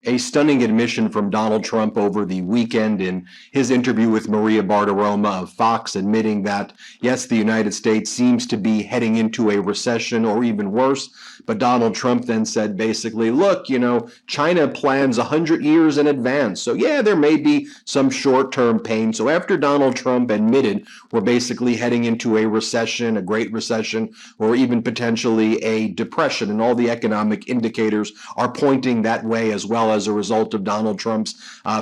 A stunning admission from Donald Trump over the weekend in his interview with Maria Bartiromo of Fox, admitting that, yes, the United States seems to be heading into a recession or even worse. But Donald Trump then said basically, look, China plans 100 years in advance. So, yeah, there may be some short-term pain. So after Donald Trump admitted we're basically heading into a recession, a great recession, or even potentially a depression, and all the economic indicators are pointing that way as a result of Donald Trump's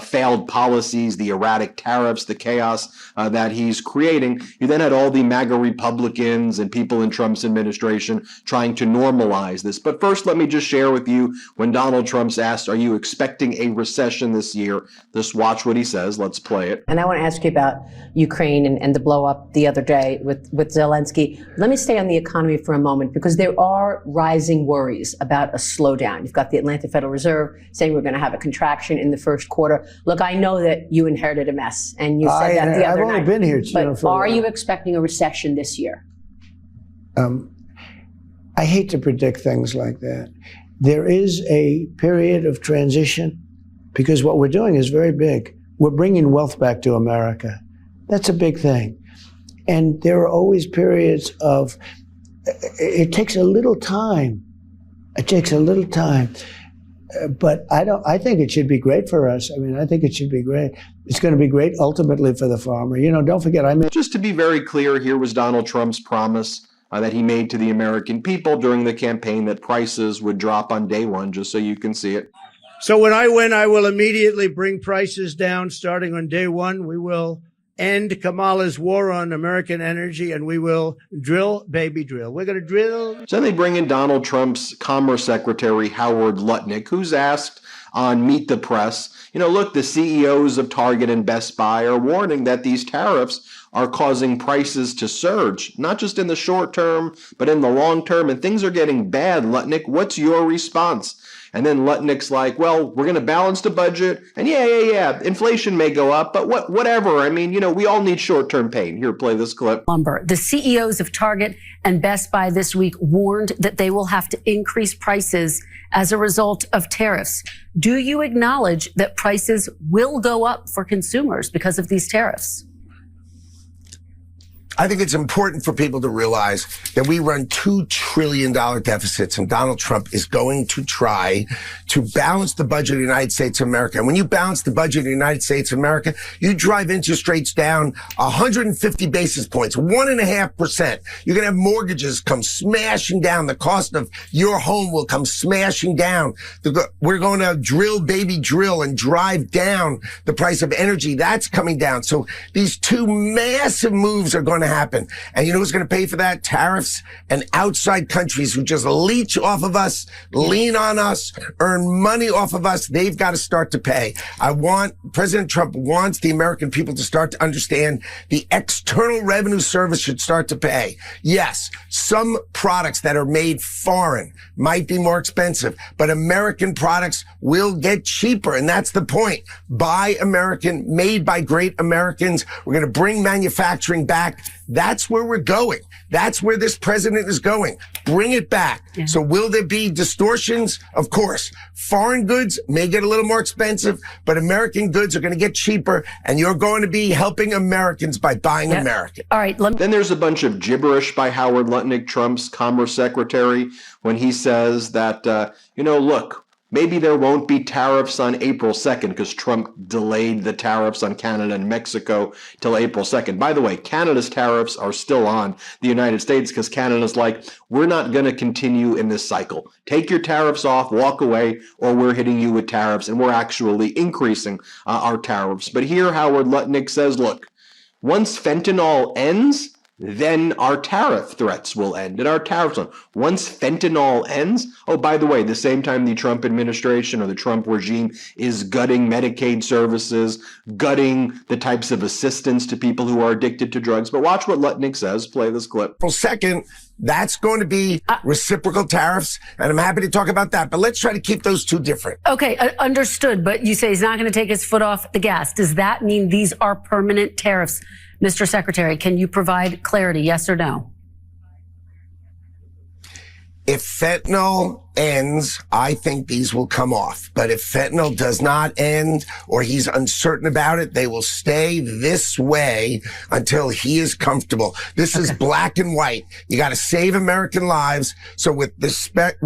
failed policies, the erratic tariffs, the chaos that he's creating. You then had all the MAGA Republicans and people in Trump's administration trying to normalize this. But first, let me just share with you when Donald Trump's asked, are you expecting a recession this year? Just watch what he says. Let's play it. And I want to ask you about Ukraine and the blow up the other day with Zelensky. Let me stay on the economy for a moment, because there are rising worries about a slowdown. You've got the Atlanta Federal Reserve saying we're going to have a contraction in the first quarter. Look, I know that you inherited a mess, and you said that the other night. I've only been here. But are you expecting a recession this year? I hate to predict things like that. There is a period of transition, because what we're doing is very big. We're bringing wealth back to America. That's a big thing. And there are always periods of, it takes a little time. It takes a little time. But I think it should be great for us. I mean, I think it should be great. It's going to be great ultimately for the farmer. Don't forget, Just to be very clear, here was Donald Trump's promise that he made to the American people during the campaign that prices would drop on day one, just so you can see it. So when I win, I will immediately bring prices down starting on day one. We will end Kamala's war on American energy, and we will drill, baby, drill. We're going to drill. So then they bring in Donald Trump's Commerce Secretary, Howard Lutnick, who's asked on Meet the Press, look, the CEOs of Target and Best Buy are warning that these tariffs are causing prices to surge, not just in the short term, but in the long term, and things are getting bad. Lutnick, what's your response? And then Lutnick's like, well, we're going to balance the budget, and yeah, inflation may go up, but whatever. I mean, we all need short-term pain. Here, play this clip. Lumber. The CEOs of Target and Best Buy this week warned that they will have to increase prices as a result of tariffs. Do you acknowledge that prices will go up for consumers because of these tariffs? I think it's important for people to realize that we run $2 trillion deficits, and Donald Trump is going to try to balance the budget of the United States of America. And when you balance the budget of the United States of America, you drive interest rates down 150 basis points, 1.5%. You're going to have mortgages come smashing down. The cost of your home will come smashing down. We're going to drill, baby, drill, and drive down the price of energy. That's coming down. So these two massive moves are going to happen. And you know who's going to pay for that? Tariffs and outside countries who just leech off of us, lean on us, earn money off of us. They've got to start to pay. President Trump wants the American people to start to understand the External Revenue Service should start to pay. Yes, some products that are made foreign might be more expensive, but American products will get cheaper. And that's the point. Buy American, made by great Americans. We're going to bring manufacturing back. That's where we're going. That's where this president is going. Bring it back. Yeah. So will there be distortions? Of course. Foreign goods may get a little more expensive, but American goods are going to get cheaper, and you're going to be helping Americans by buying American. All right. Then there's a bunch of gibberish by Howard Lutnick, Trump's Commerce Secretary, when he says that, look, maybe there won't be tariffs on April 2nd because Trump delayed the tariffs on Canada and Mexico till April 2nd. By the way, Canada's tariffs are still on the United States because Canada's like, we're not going to continue in this cycle. Take your tariffs off, walk away, or we're hitting you with tariffs, and we're actually increasing our tariffs. But here Howard Lutnick says, look, once fentanyl ends, then our tariff threats will end. And our tariffs on once fentanyl ends. Oh, by the way, the same time the Trump administration or the Trump regime is gutting Medicaid services, gutting the types of assistance to people who are addicted to drugs. But watch what Lutnick says. Play this clip. Well, second, that's going to be reciprocal tariffs, and I'm happy to talk about that. But let's try to keep those two different. Okay, understood. But you say he's not going to take his foot off the gas. Does that mean these are permanent tariffs? Mr. Secretary, can you provide clarity, yes or no? If fentanyl ends, I think these will come off. But if fentanyl does not end or he's uncertain about it, they will stay this way until he is comfortable. This is black and white. You got to save American lives. So with respect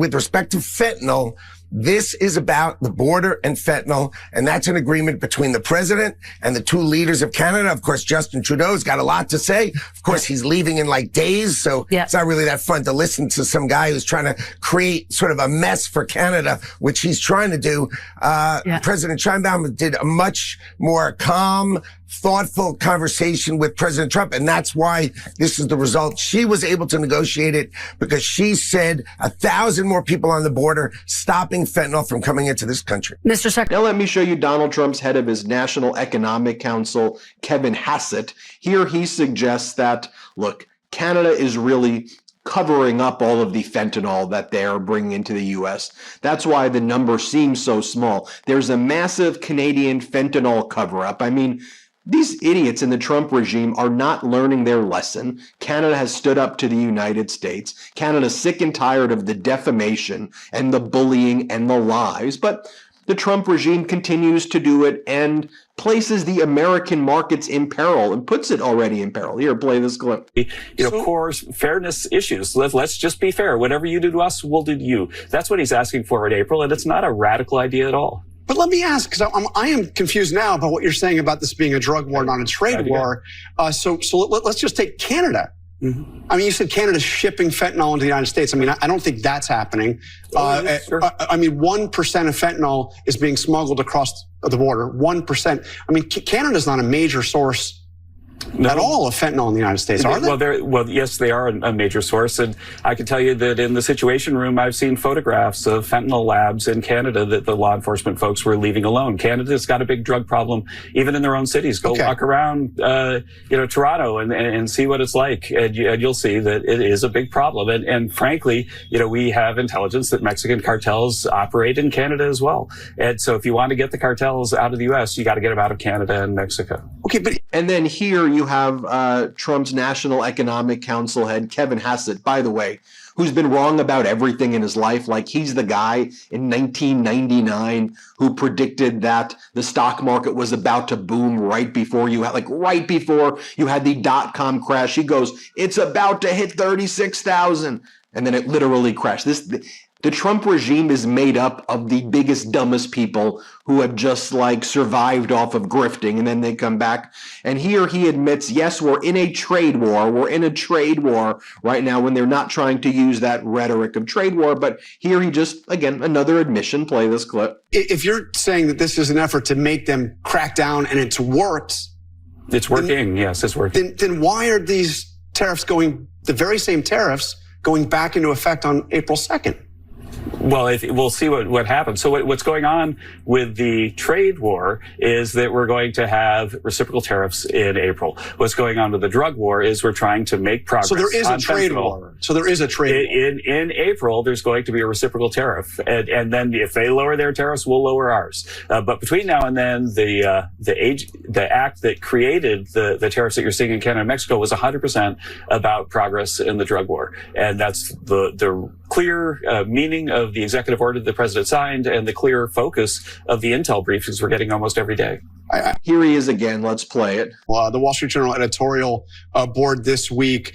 to fentanyl, this is about the border and fentanyl, and that's an agreement between the president and the two leaders of Canada. Of course, Justin Trudeau's got a lot to say. Of course, he's leaving in like days, so it's not really that fun to listen to some guy who's trying to create sort of a mess for Canada, which he's trying to do. President Sheinbaum did a much more calm, thoughtful conversation with President Trump, and that's why this is the result. She was able to negotiate it because she said 1,000 more people on the border, stopping fentanyl from coming into this country. Mr. Secretary. Now let me show you Donald Trump's head of his National Economic Council, Kevin Hassett. Here he suggests that, look, Canada is really covering up all of the fentanyl that they're bringing into the U.S. That's why the number seems so small. There's a massive Canadian fentanyl cover-up. I mean, these idiots in the Trump regime are not learning their lesson. Canada has stood up to the United States. Canada's sick and tired of the defamation and the bullying and the lies. But the Trump regime continues to do it and places the American markets in peril and puts it already in peril. Here, play this clip. Core fairness issues. Let's just be fair. Whatever you do to us, we'll do to you. That's what he's asking for in April, and it's not a radical idea at all. But let me ask, because I am confused now about what you're saying about this being a drug war, not a trade war. So let's just take Canada. Mm-hmm. I mean, you said Canada's shipping fentanyl into the United States. I mean, I don't think that's happening. Sure. I mean, 1% of fentanyl is being smuggled across the border. 1%. I mean, Canada's not a major source at all of fentanyl in the United States, are they? Well, yes, they are a major source. And I can tell you that in the Situation Room, I've seen photographs of fentanyl labs in Canada that the law enforcement folks were leaving alone. Canada's got a big drug problem, even in their own cities. Go walk around, Toronto and see what it's like. And you'll see that it is a big problem. And frankly, we have intelligence that Mexican cartels operate in Canada as well. And so if you want to get the cartels out of the U.S., you got to get them out of Canada and Mexico. Okay, and then here you have Trump's National Economic Council head, Kevin Hassett, by the way, who's been wrong about everything in his life. Like, he's the guy in 1999 who predicted that the stock market was about to boom right before you had the dot-com crash. He goes, it's about to hit 36,000. And then it literally crashed. The Trump regime is made up of the biggest, dumbest people who have just survived off of grifting, and then they come back. And here he admits, yes, we're in a trade war. We're in a trade war right now when they're not trying to use that rhetoric of trade war. But here he just, again, another admission. Play this clip. If you're saying that this is an effort to make them crack down and it's worked. It's working. Yes, it's working. Then why are these tariffs the very same tariffs going back into effect on April 2nd? Well, we'll see what happens. So what's going on with the trade war is that we're going to have reciprocal tariffs in April. What's going on with the drug war is we're trying to make progress. So there is a trade war. In April, there's going to be a reciprocal tariff. And then if they lower their tariffs, we'll lower ours. But between now and then, the act that created the tariffs that you're seeing in Canada and Mexico was 100% about progress in the drug war. And that's the clear meaning of the executive order that the president signed and the clear focus of the intel briefings we're getting almost every day. Here he is again. Let's play it. The Wall Street Journal editorial board this week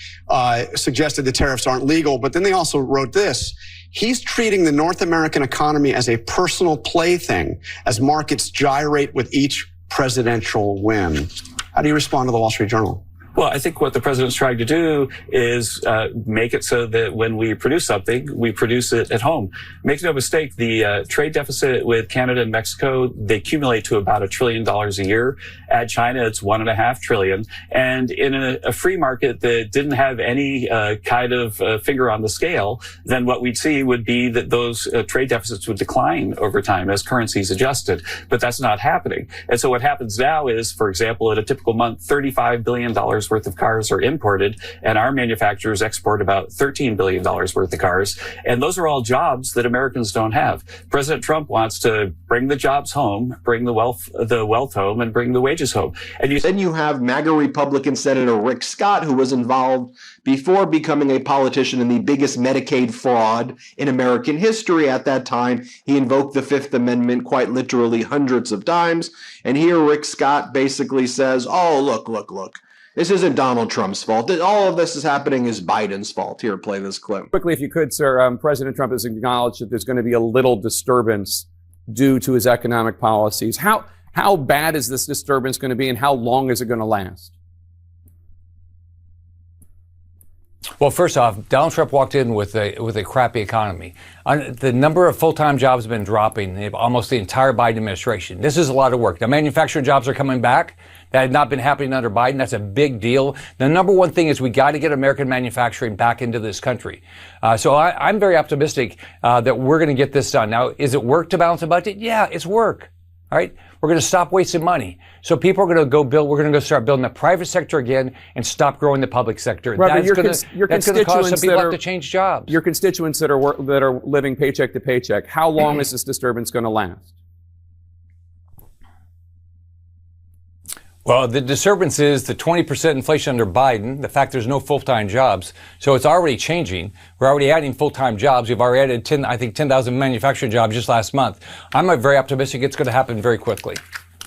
suggested the tariffs aren't legal, but then they also wrote this. He's treating the North American economy as a personal plaything as markets gyrate with each presidential whim. How do you respond to the Wall Street Journal? Well, I think what the president's trying to do is make it so that when we produce something, we produce it at home. Make no mistake, the trade deficit with Canada and Mexico, they accumulate to about $1 trillion a year. Add China, it's $1.5 trillion. And in a free market that didn't have any kind of finger on the scale, then what we'd see would be that those trade deficits would decline over time as currencies adjusted. But that's not happening. And so what happens now is, for example, in a typical month, $35 billion worth worth of cars are imported, and our manufacturers export about $13 billion worth of cars. And those are all jobs that Americans don't have. President Trump wants to bring the jobs home, bring the wealth home, and bring the wages home. And then you have MAGA Republican Senator Rick Scott, who was involved before becoming a politician in the biggest Medicaid fraud in American history at that time. He invoked the Fifth Amendment quite literally hundreds of times. And here Rick Scott basically says, oh, look. This isn't Donald Trump's fault. All of this is happening is Biden's fault. Here, play this clip. Quickly, if you could, sir, President Trump has acknowledged that there's going to be a little disturbance due to his economic policies. How bad is this disturbance going to be, and how long is it going to last? Well, first off, Donald Trump walked in with a crappy economy. The number of full-time jobs have been dropping almost the entire Biden administration. This is a lot of work. Now, manufacturing jobs are coming back. That had not been happening under Biden. That's a big deal. The number one thing is we got to get American manufacturing back into this country. So I'm very optimistic that we're going to get this done. Now, is it work to balance the budget? Yeah, it's work. All right. We're going to stop wasting money. So people are going to go build. We're going to go start building the private sector again and stop growing the public sector. Robert, that's going to cause some people have to change jobs. Your constituents that are living paycheck to paycheck. How long is this disturbance going to last? Well, the disturbance is the 20% inflation under Biden, the fact there's no full-time jobs. So it's already changing. We're already adding full-time jobs. We've already added 10,000 manufacturing jobs just last month. I'm very optimistic it's going to happen very quickly.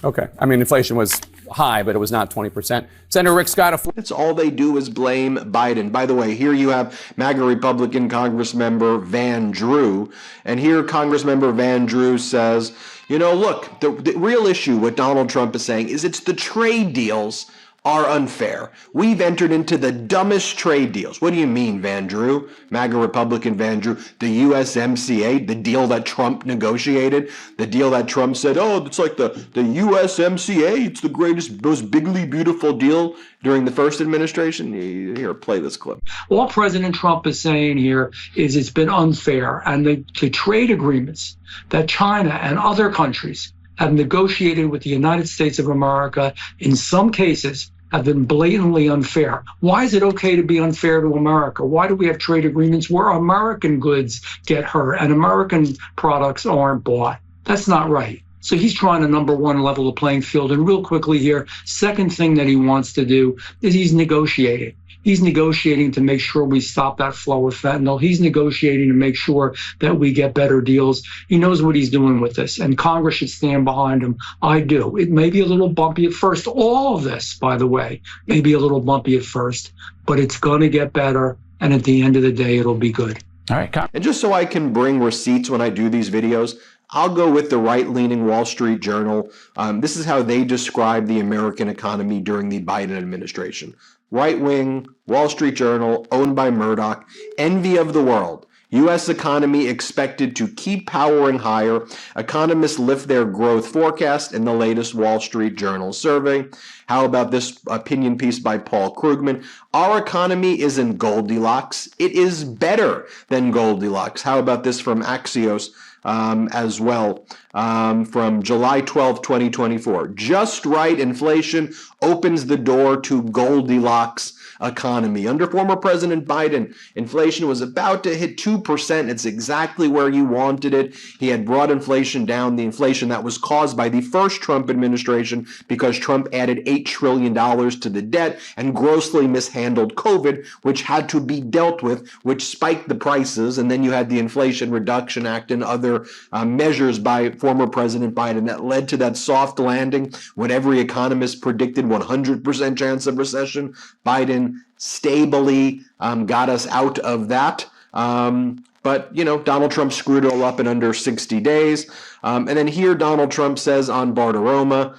Okay. I mean, inflation was high, but it was not 20%. Senator Rick Scott. That's all they do is blame Biden. By the way, here you have MAGA Republican Congressmember Van Drew. And here Congressmember Van Drew says, you know, look, the real issue, what Donald Trump is saying, is it's the trade deals are unfair. We've entered into the dumbest trade deals. What do you mean, Van Drew? MAGA Republican Van Drew, the USMCA, the deal that Trump negotiated, the deal that Trump said, oh, it's like the USMCA, it's the greatest, most bigly beautiful deal during the first administration. Here, play this clip. All President Trump is saying here is it's been unfair, and the trade agreements that China and other countries have negotiated with the United States of America, in some cases, have been blatantly unfair. Why is it okay to be unfair to America? Why do we have trade agreements where American goods get hurt and American products aren't bought? That's not right. So he's trying to, number one, level the playing field. And real quickly here, second thing that he wants to do is he's negotiating. He's negotiating to make sure we stop that flow of fentanyl. He's negotiating to make sure that we get better deals. He knows what he's doing with this, and Congress should stand behind him. I do. It may be a little bumpy at first. All of this, by the way, may be a little bumpy at first, but it's going to get better, and at the end of the day, it'll be good. All right. And just so I can bring receipts when I do these videos, I'll go with the right-leaning Wall Street Journal. This is how they describe the American economy during the Biden administration. Right-wing, Wall Street Journal, owned by Murdoch, envy of the world. U.S. economy expected to keep powering higher. Economists lift their growth forecast in the latest Wall Street Journal survey. How about this opinion piece by Paul Krugman? Our economy isn't Goldilocks. It is better than Goldilocks. How about this from Axios? As well, from July 12, 2024. Just right inflation opens the door to Goldilocks economy. Under former President Biden, inflation was about to hit 2%. It's exactly where he wanted it. He had brought inflation down, the inflation that was caused by the first Trump administration because Trump added $8 trillion to the debt and grossly mishandled COVID, which had to be dealt with, which spiked the prices. And then you had the Inflation Reduction Act and other measures by former President Biden that led to that soft landing when every economist predicted 100% chance of recession. Biden stably got us out of that. But, you know, Donald Trump screwed it all up in under 60 days. And then here Donald Trump says on Bartiromo,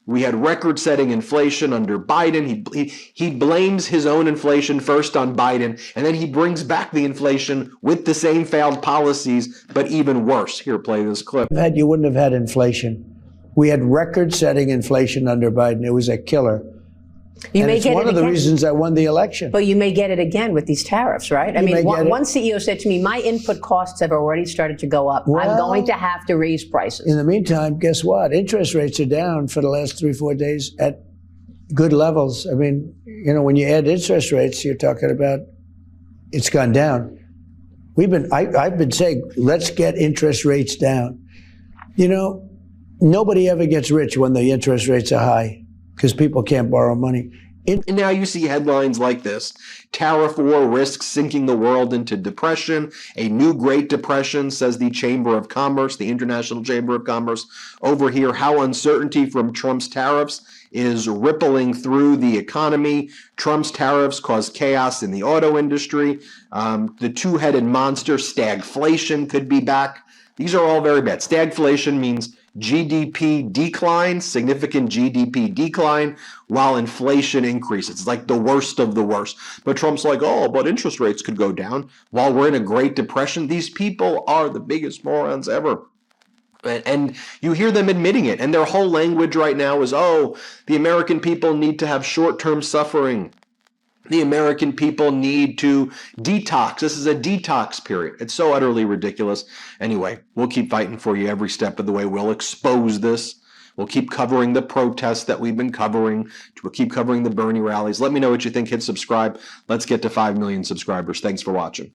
we had record-setting inflation under Biden. He blames his own inflation first on Biden, and then he brings back the inflation with the same failed policies, but even worse. Here, play this clip. You wouldn't have had inflation. We had record-setting inflation under Biden. It was a killer. You may it's get one it of the again. reasons I won the election. But you may get it again with these tariffs, right? I mean, one CEO said to me, my input costs have already started to go up. I'm going to have to raise prices. In the meantime, guess what? Interest rates are down for the last 3-4 days at good levels. I mean, when you add interest rates, you're talking about it's gone down. I've been saying, let's get interest rates down. Nobody ever gets rich when the interest rates are high because people can't borrow money. And now you see headlines like this: tariff war risks sinking the world into depression. A new Great Depression, says the Chamber of Commerce, the International Chamber of Commerce. Over here, how uncertainty from Trump's tariffs is rippling through the economy. Trump's tariffs cause chaos in the auto industry. The two-headed monster, stagflation, could be back. These are all very bad. Stagflation means GDP decline, significant GDP decline, while inflation increases. It's like the worst of the worst. But Trump's like, oh, but interest rates could go down while we're in a Great Depression. These people are the biggest morons ever. And you hear them admitting it. And their whole language right now is, oh, the American people need to have short-term suffering. The American people need to detox. This is a detox period. It's so utterly ridiculous. Anyway, we'll keep fighting for you every step of the way. We'll expose this. We'll keep covering the protests that we've been covering. We'll keep covering the Bernie rallies. Let me know what you think. Hit subscribe. Let's get to 5 million subscribers. Thanks for watching.